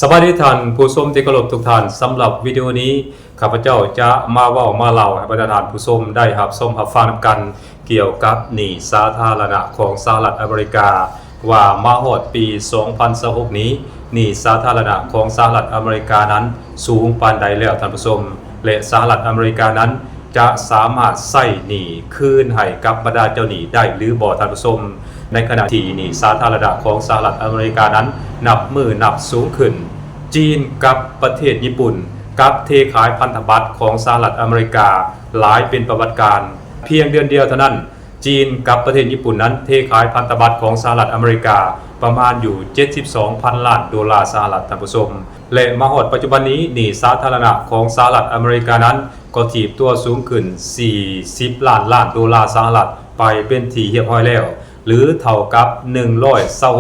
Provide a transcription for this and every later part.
สวัสดีท่านผู้ชมที่เคารพทุกท่านสำหรับวิดีโอนี้ข้าพเจ้าจะมาเล่าให้บรรดาท่านผู้ชมได้รับชมรับฟังกันเกี่ยวกับหนี้สาธารณะของสหรัฐอเมริกาว่ามาฮอดปี 2026 นี้หนี้สาธารณะของสหรัฐอเมริกานั้นสูงปานใดแล้วท่านผู้ชมและสหรัฐอเมริกานั้นจะสามารถใช้หนี้คืนให้กับบรรดาเจ้าหนี้ได้หรือบ่ท่านผู้ชมในขณะที่หนี้สาธารณะของสหรัฐอเมริกานั้นนับสูงขึ้นจีนกับประเทศญี่ปุ่นกับเทขายพันธบัตรของสหรัฐอเมริกาหลายเป็นประวัติการเพียงเดือนเดียวเท่านั้นจีนกับประเทศญี่ปุ่นนั้นเทขายพันธบัตรของสหรัฐอเมริกาประมาณอยู่ 72,000 ล้านดอลลาร์สหรัฐท่านผู้ชมและมาฮอดปัจจุบันนี้หนี้สาธารณะของสหรัฐอเมริกานั้นก็ถีบตัวสูงขึ้น40 ล้านดอลลาร์สหรัฐไปเป็นที่เรียบร้อยแล้วหรือเท่ากับ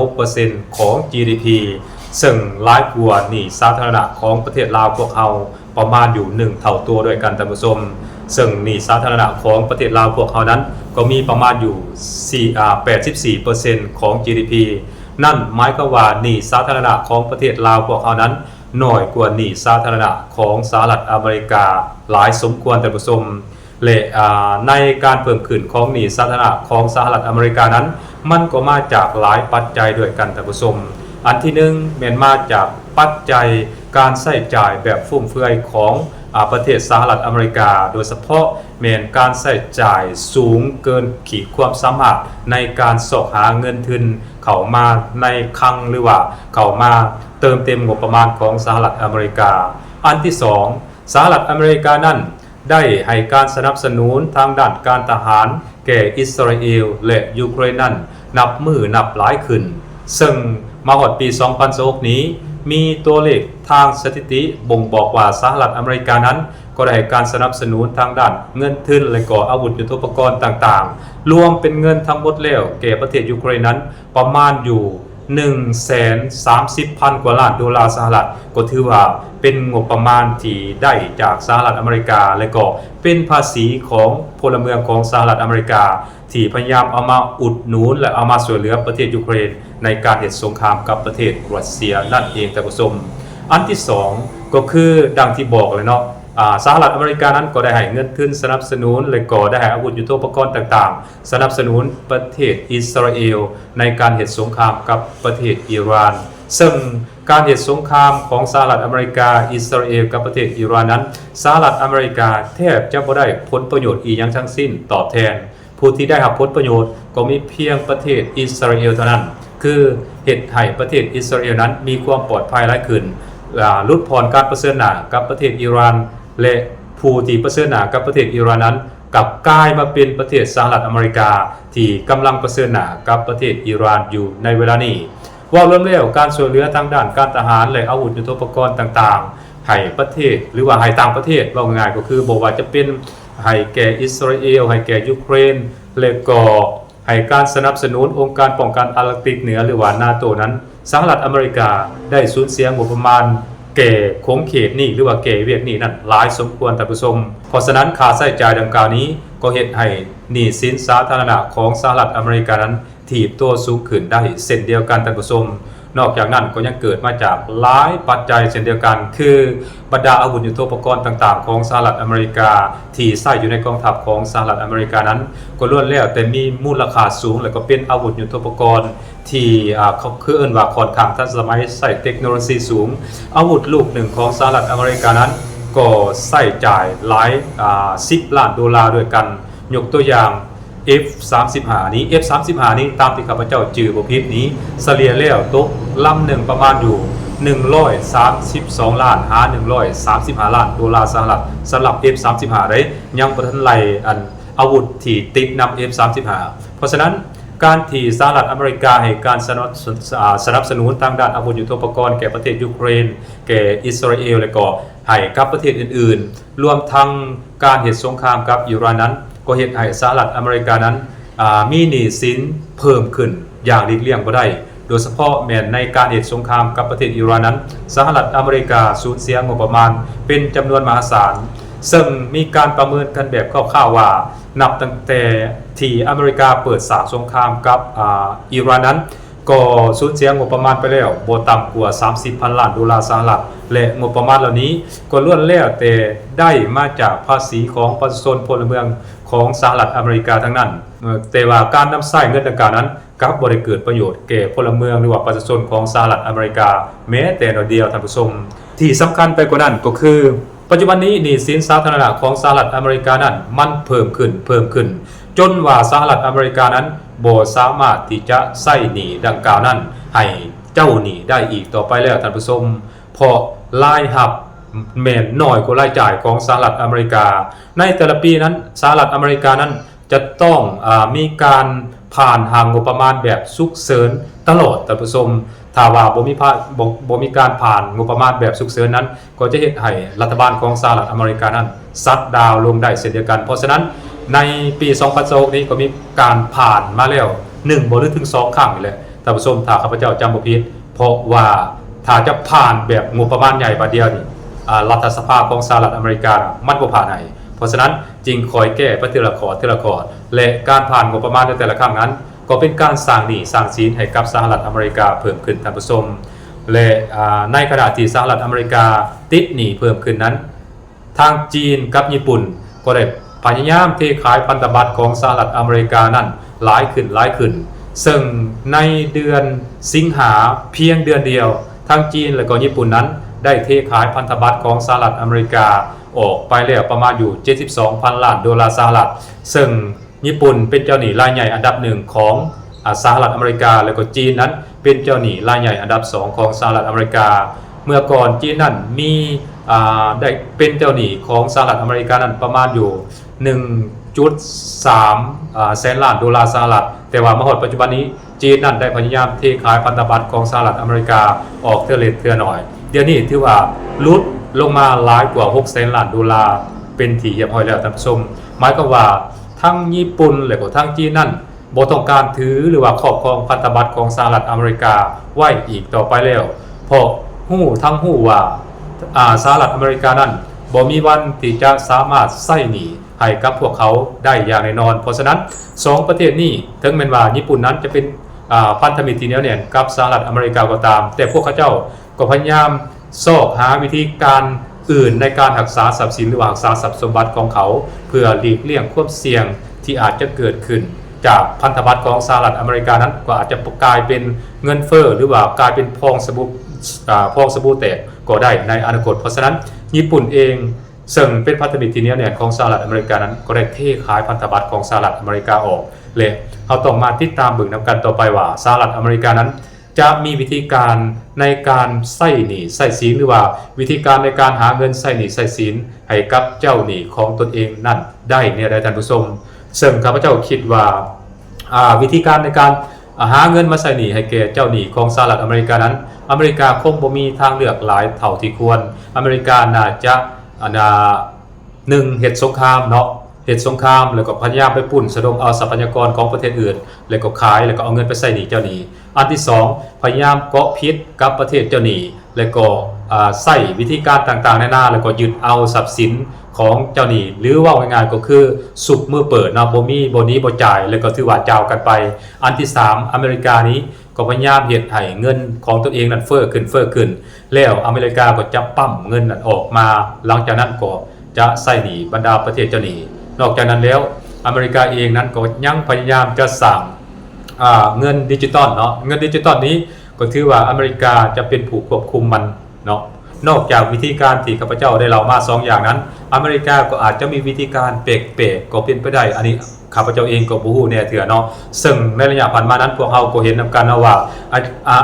126% ของ GDP ซึ่งหลายกว่าหนี้สาธารณะของประเทศลาวพวกเราประมาณอยู่1เท่าตัวด้วยกันท่านผู้ชมซึ่งหนี้สาธารณะของประเทศลาวพวกเรานั้นก็มีประมาณอยู่ 84% ของ GDP นั่นหมายความว่าหนี้สาธารณะของประเทศลาวพวกเรานั้นน้อยกว่าหนี้สาธารณะของสหรัฐอเมริกาหลายสมควรท่านผู้ชมและในการเพิ่มขึ้นของหนี้สาธารณะของสหรัฐอเมริกานั้นมันก็มาจากหลายปัจจัยด้วยกันท่านผู้ชมอันที่หนึ่งแม่นมาจากปัจจัยการใช้จ่ายแบบฟุ่มเฟือยของประเทศสหรัฐอเมริกาโดยเฉพาะแม่นการใช้จ่ายสูงเกินขีดความสามารถในการสอกหาเงินทุนเข้ามาในคลังหรือว่าเข้ามาเติมเต็มงบประมาณของสหรัฐอเมริกาอันที่สองสหรัฐอเมริกานั้นได้ให้การสนับสนุนทางด้านการทหารแก่อิสราเอลและยูเครนนั้นนับหลายขึ้นซึ่งมาฮอดปี 2026 นี้มีตัวเลขทางสถิติบ่งบอกว่าสหรัฐอเมริกานั้นก็ได้การสนับสนุนทางด้านเงินทุนและก็อาวุธยุทโธปกรณ์ต่างๆรวมเป็นเงินทั้งหมดแล้วแก่ประเทศยูเครนนั้นประมาณอยู่ 130,000 กว่าล้านดอลลาร์สหรัฐก็ถือว่าเป็นงบประมาณที่ได้จากสหรัฐอเมริกาและก็เป็นภาษีของพลเมืองของสหรัฐอเมริกาที่พยายามเอามาอุดหนุนและเอามาช่วยเหลือประเทศยูเครนในการเหตุสงครามกับประเทศรัสเซียนั่นเองท่านผู้ชมอันที่สองก็คือดังที่บอกเลยเนาะสหรัฐอเมริกานั้นก็ได้ให้เงินทุนสนับสนุนและก็ได้ให้อาวุธยุทโธปกรณ์ต่างๆสนับสนุนประเทศอิสราเอลในการเหตุสงครามกับประเทศอิหร่านซึ่งการเหตุสงครามของสหรัฐอเมริกาอิสราเอลกับประเทศอิหร่านนั้นสหรัฐอเมริกาแทบจะบ่ได้ผลประโยชน์อีกอย่างทั้งสิ้นตอบแทนผู้ที่ได้รับผลประโยชน์ก็มีเพียงประเทศอิสราเอลเท่านั้นคือเหตุให้ประเทศอิสราเอลนั้นมีความปลอดภัยหลายขึ้นลดผ่อนการเผชิญหน้ากับประเทศอิหร่านและผู้ที่เผชิญหน้ากับประเทศอิหร่านนั้นกลับกลายมาเป็นประเทศสหรัฐอเมริกาที่กำลังเผชิญหน้ากับประเทศอิหร่านอยู่ในเวลานี้ว่ารวมแล้วการช่วยเหลือทางด้านการทหารและอาวุธยุทโธปกรณ์ต่างๆให้ประเทศหรือว่าให้ต่างประเทศว่าง่ายก็คือบอกว่าจะเป็นให้แก่อิสราเอลให้แก่ยูเครนและก็ให้การสนับสนุนองค์การป้องกันอาร์กติกเหนือหรือว่านาโตนั้นสหรัฐอเมริกาได้สูญเสียงบประมาณแก่คงเขตนี้หรือว่าแก่เวียกนี้นั้นหลายสมควรท่านผู้ชมเพราะฉะนั้นค่าใช้จ่ายดังกล่าวนี้ก็เฮ็ดให้หนี้สินสาธารณะของสหรัฐอเมริกานั้นถีบตัวสูงขึ้นได้เช่นเดียวกันท่านผู้ชมนอกจากนั้นก็ยังเกิดมาจากหลายปัจจัยเช่นเดียวกันคือบรรดาอาวุธยุทโธปกรณ์ต่างๆของสหรัฐอเมริกาที่ใช้อยู่ในกองทัพของสหรัฐอเมริกานั้นก็ล้วนแล้วแต่มีมูลค่าสูงและก็เป็นอาวุธยุทโธปกรณ์ที่เขาคือเอิ้นว่าค่อนข้างทันสมัยใช้เทคโนโลยีสูงอาวุธลูกหนึ่งของสหรัฐอเมริกานั้นก็ใช้จ่ายหลาย10 ล้านดอลลาร์ด้วยกันยกตัวอย่างF-35 นี้ F-35 นี้ตามที่ข้าพเจ้าจื่อบ่ผิดนี้เฉลี่ยแล้วตกลำหนึ่งประมาณอยู่132 ล้านหา135 ล้านดอลลาร์สหรัฐสำหรับ F-35 ได้ยังบ่ทันไล่อันอาวุธที่ติดนำ F-35 เพราะฉะนั้นการที่สหรัฐอเมริกาให้การสนับสนุนทางด้านอาวุธยุทโธปกรณ์แก่ประเทศยูเครนแก่อิสราเอลและก็ให้กับประเทศอื่นๆรวมทั้งการเหตุสงครามกับอิหร่านนั้นก็เฮ็ดให้สหรัฐอเมริกานั้นมีหนี้สินเพิ่มขึ้นอย่างหลีกเลี่ยงบ่ได้โดยเฉพาะแม้ในการเหตุสงครามกับประเทศอิหร่านนั้นสหรัฐอเมริกาสูญเสียงบประมาณเป็นจำนวนมหาศาลซึ่งมีการประเมินกันแบบคร่าวๆว่านับตั้งแต่ที่อเมริกาเปิดสงครามกับอิหร่านนั้น ก็สูญเสียงบประมาณไปแล้วบ่ต่ำกว่า30,000 ล้านดอลลาร์สหรัฐและงบประมาณเหล่านี้ก็ล้วนแล้วแต่ได้มาจากภาษีของประชาชนพลเมืองของสหรัฐอเมริกาทั้งนั้นแต่ว่าการนำใช้เงินดังกล่าวนั้นกลับบ่ได้เกิดประโยชน์แก่พลเมืองหรือว่าประชาชนของสหรัฐอเมริกาแม้แต่น้อยเดียวท่านผู้ชมที่สำคัญไปกว่านั้นก็คือปัจจุบันนี้หนี้สินสาธารณะของสหรัฐอเมริกานั้นมันเพิ่มขึ้นจนว่าสหรัฐอเมริกานั้นบ่สามารถที่จะใช้หนี้ดังกล่าวนั้นให้เจ้าหนี้ได้อีกต่อไปแล้วท่านผู้ชมเพราะรายรับแม่นน้อยกว่ารายจ่ายของสหรัฐอเมริกาในแต่ละปีนั้นสหรัฐอเมริกานั้นจะต้องมีการผ่านทางงบประมาณแบบฉุกเฉินตลอดท่านผู้ชมถ้าว่าบ่มีการผ่านงบประมาณแบบฉุกเฉินนั้นก็จะเฮ็ดให้รัฐบาลของสหรัฐอเมริกานั้นซัดดาวลงได้เช่นเดียวกันเพราะฉะนั้นในปี2026นี้ก็มีการผ่านมาแล้ว1บ่หรือถึง2ครั้งนี่แหละท่านผู้ชมถ้าข้าพเจ้าจำบ่ผิดเพราะว่าถ้าจะผ่านแบบงบประมาณใหญ่บาดเดียวนี่รัฐสภาของสหรัฐอเมริกามันบ่ผ่านให้เพราะฉะนั้นจึงคอยแก้ไปทีละข้อและการผ่านงบประมาณในแต่ละครั้งนั้นก็เป็นการสร้างหนี้สร้างสินให้กับสหรัฐอเมริกาเพิ่มขึ้นท่านผู้ชมและในขณะที่สหรัฐอเมริกาติดหนี้เพิ่มขึ้นนั้นทางจีนกับญี่ปุ่นก็ได้พยายามเทขายพันธบัตรของสหรัฐอเมริกานั้นหลายขึ้นซึ่งในเดือนสิงหาเพียงเดือนเดียวทั้งจีนและก็ญี่ปุ่นนั้นได้เทขายพันธบัตรของสหรัฐอเมริกาออกไปแล้วประมาณอยู่ 72,000 ล้านดอลลาร์สหรัฐซึ่งญี่ปุ่นเป็นเจ้าหนี้รายใหญ่อันดับ1ของสหรัฐอเมริกาและก็จีนนั้นเป็นเจ้าหนี้รายใหญ่อันดับ2ของสหรัฐอเมริกาเมื่อก่อนจีนนั้นมีได้เป็นเจ้าหนี้ของสหรัฐอเมริกานั้นประมาณอยู่ 1.3 แสนล้านดอลลาร์สหรัฐแต่ว่ามาฮอดปัจจุบันนี้จีนนั้นได้พยายามเทขายพันธบัตรของสหรัฐอเมริกาออกเทื่อเล็กเทื่อน้อยเดี๋ยวนี้ถือว่าลดลงมาหลายกว่า6แสนล้านดอลลาร์เป็นที่เรียบร้อยแล้วท่านผู้ชมหมายความว่าทั้งญี่ปุ่นและก็ทั้งจีนนั้นบ่ต้องการถือหรือว่าครอบครองพันธบัตรของสหรัฐอเมริกาไว้อีกต่อไปแล้วเพราะฮู้ว่าสหรัฐอเมริกานั้นบ่มีวันที่จะสามารถใช้หนี้ให้กับพวกเขาได้อย่างแน่นอนเพราะฉะนั้น2ประเทศนี้ถึงแม้ว่าญี่ปุ่นนั้นจะเป็นพันธมิตรที่เหนียวแน่นกับสหรัฐอเมริกาก็ตามแต่พวกเขาเจ้าก็พยายามซอกหาวิธีการอื่นในการรักษาทรัพย์สินหรือว่ารักษาทรัพย์สมบัติของเขาเพื่อหลีกเลี่ยงความเสี่ยงที่อาจจะเกิดขึ้นจากพันธบัตรของสหรัฐอเมริกานั้นก็อาจจะกลายเป็นเงินเฟ้อหรือว่ากลายเป็นพองสบู่แตกก็ได้ในอนาคตเพราะฉะนั้นญี่ปุ่นเองซึ่งเป็นพันธมิตรที่เหนียวแน่นของสหรัฐอเมริกานั้นก็ได้เทขายพันธบัตรของสหรัฐอเมริกาออกและเราต้องมาติดตามเบิ่งนำกันต่อไปว่าสหรัฐอเมริกานั้นจะมีวิธีการในการใช้หนี้ใช้สินหรือว่าวิธีการในการหาเงินใช้หนี้ใช้สินให้กับเจ้าหนี้ของตนเองนั่นได้เนี่ยได้ท่านผู้ชมซึ่งข้าพเจ้าคิดว่าวิธีการในการหาเงินมาใช้หนี้ให้แก่เจ้าหนี้ของสหรัฐอเมริกานั้นอเมริกาคงบ่มีทางเลือกหลายเท่าที่ควรอเมริกาน่าจะ1เฮ็ดสงครามเนาะเฮ็ดสงครามแล้วก็พยายามไปปุ้นสะดมเอาทรัพยากรของประเทศอื่นแล้วก็ขายแล้วก็เอาเงินไปใช้หนี้เจ้าหนี้อันที่2พยายามเกาะพิษกับประเทศเจ้าหนี้แล้วก็ใช้วิธีการต่างๆนานาแล้วก็ยึดเอาทรัพย์สินของเจ้าหนี้หรือว่าง่ายๆก็คือสุบมือเปิดเนาะบ่มีบ่นี้บ่จ่ายแล้วก็ถือว่าจ้าวกันไปอันที่3อเมริกานี้ก็พยายามเฮ็ดให้เงินของตัวเองนั้นเฟ้อขึ้นแล้วอเมริกาก็จะปั๊มเงินนั้นออกมาหลังจากนั้นก็จะใช้หนี้บรรดาประเทศเจ้าหนี้นอกจากนั้นแล้วอเมริกาเองนั้นก็ยังพยายามจะสร้างเงินดิจิตอลเนาะเงินดิจิตอลนี้ก็ถือว่าอเมริกาจะเป็นผู้ควบคุมมันเนาะนอกจากวิธีการที่ข้าพเจ้าได้เล่ามา2อย่างนั้นอเมริกาก็อาจจะมีวิธีการแปลกๆก็เป็นไปได้อันนี้ข้าพเจ้าเองก็บ่ฮู้แน่เถื่อเนาะซึ่งในระยะผ่านมานั้นพวกเราก็เห็นนำกันนะว่า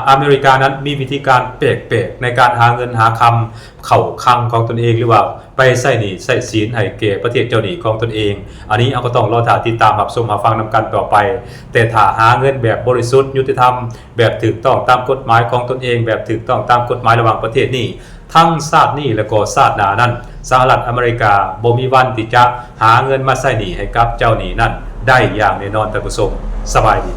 อเมริกานั้นมีวิธีการแปลกๆในการหาเงินหาคำเข้าคลังของตนเองหรือว่าไปใช้หนี้ใช้สินให้แก่ประเทศเจ้าหนี้ของตนเองอันนี้เอาก็ต้องรอติดตามรับชมรับฟังนำกันต่อไปแต่ถ้าหาเงินแบบบริสุทธิ์ยุติธรรมแบบถูกต้องตามกฎหมายของตนเองแบบถูกต้องตามกฎหมายระหว่างประเทศนี้ทั้งชาตินี้และก็ชาติหน้านั้นสหรัฐอเมริกาบ่มีวันที่จะหาเงินมาใช้หนี้ให้กับเจ้าหนี้นั้นได้อย่างแน่นอนท่านผู้ชมสบายดี